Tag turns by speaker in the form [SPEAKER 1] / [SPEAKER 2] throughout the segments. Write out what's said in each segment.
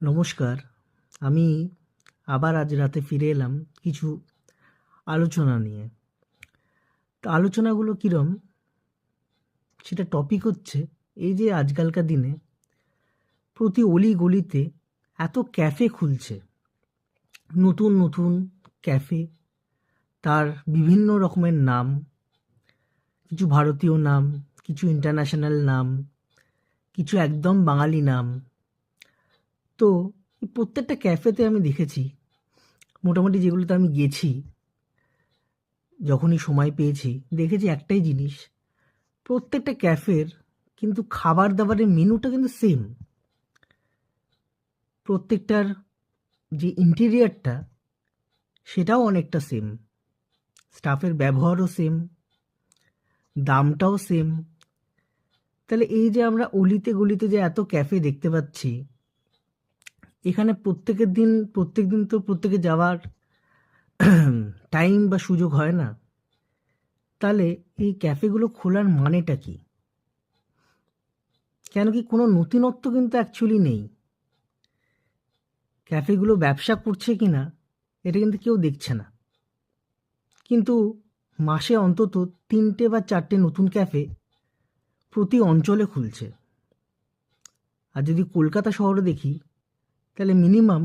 [SPEAKER 1] নমস্কার। আমি আবার আজ রাতে ফিরে এলাম কিছু আলোচনা নিয়ে। তো আলোচনাগুলো কিরম, সেটা টপিক হচ্ছে এই যে আজকালকার দিনে প্রতি অলি গলিতে এত ক্যাফে খুলছে, নতুন নতুন ক্যাফে, তার বিভিন্ন রকমের নাম, কিছু ভারতীয় নাম, কিছু ইন্টারন্যাশনাল নাম, কিছু একদম বাঙালি নাম। তো এই প্রত্যেকটা ক্যাফেতে আমি দেখেছি, মোটামুটি যেগুলোতে আমি গেছি, যখনই সময় পেয়েছি দেখেছি একটাই জিনিস, প্রত্যেকটা ক্যাফের কিন্তু খাবার দাবারের মেনুটা কিন্তু সেম। প্রত্যেকটার যে ইন্টেরিয়ারটা সেটাও অনেকটা সেম, স্টাফের ব্যবহারও সেম, দামটাও সেম। তাহলে এই যে আমরা অলিতে গলিতে যে এত ক্যাফে দেখতে পাচ্ছি, এখানে প্রত্যেক দিন তো প্রত্যেকে যাওয়ার টাইম বা সুযোগ হয় না। তাহলে এই ক্যাফেগুলো খোলার মানেটা কি? কেন কি কোনো নতুনত্ব কিন্তু অ্যাকচুয়ালি নেই। ক্যাফেগুলো ব্যবসা করছে কি না এটা কিন্তু কেউ দেখছে না, কিন্তু মাসে অন্তত ৩টে বা ৪টে নতুন ক্যাফে প্রতি অঞ্চলে খুলছে। আর যদি কলকাতা শহরে দেখি তাহলে মিনিমাম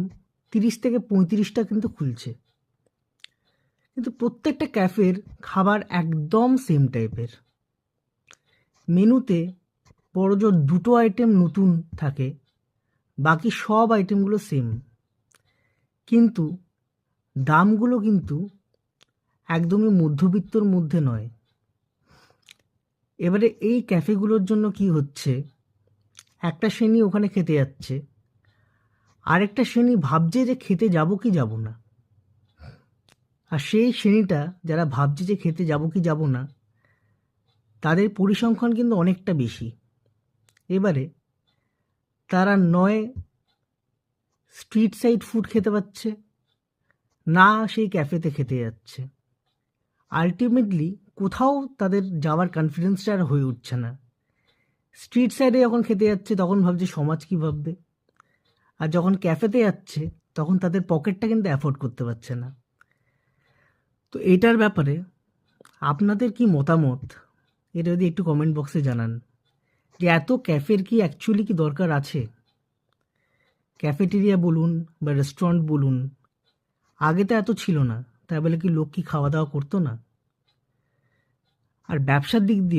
[SPEAKER 1] ৩০ থেকে ৩৫টা কিন্তু খুলছে। কিন্তু প্রত্যেকটা ক্যাফের খাবার একদম সেম টাইপের। মেনুতে বড়জোর 2টো আইটেম নতুন থাকে, বাকি সব আইটেমগুলো সেম। কিন্তু দামগুলো কিন্তু একদমই মধ্যবিত্তর মধ্যে নয়। এবারে এই ক্যাফেগুলোর জন্য কি হচ্ছে, একটা শ্রেণী ওখানে খেতে যাচ্ছে, আরেকটা শ্রেণী ভাবছে যে খেতে যাব কি যাব না। আর সেই শ্রেণীটা যারা ভাবছে যে খেতে যাব কি যাব না, তাদের পরিসংখ্যান কিন্তু অনেকটা বেশি। এবারে তারা নয় স্ট্রিট সাইড ফুড খেতে পাচ্ছে, না সেই ক্যাফেতে খেতে যাচ্ছে। আলটিমেটলি কোথাও তাদের যাওয়ার কনফিডেন্সটা আর হয়ে উঠছে না। স্ট্রিট সাইডে যখন খেতে যাচ্ছে তখন ভাবছে সমাজ কী ভাববে, আর যখন ক্যাফেতে যাচ্ছে তখন তাদের পকেটটা কিন্তু অ্যাফোর্ড করতে পারছে না। তো এটার ব্যাপারে আপনাদের কি মতামত, এটা যদি একটু কমেন্ট বক্সে জানান, যে এত ক্যাফের কি অ্যাকচুয়ালি কি দরকার আছে? ক্যাফেটেরিয়া বলুন বা রেস্টুরেন্ট বলুন, আগে তো এত ছিল না, তাই বলে কি লোক কি খাওয়া দাওয়া করতো না? আর ব্যবসার দিক দিয়ে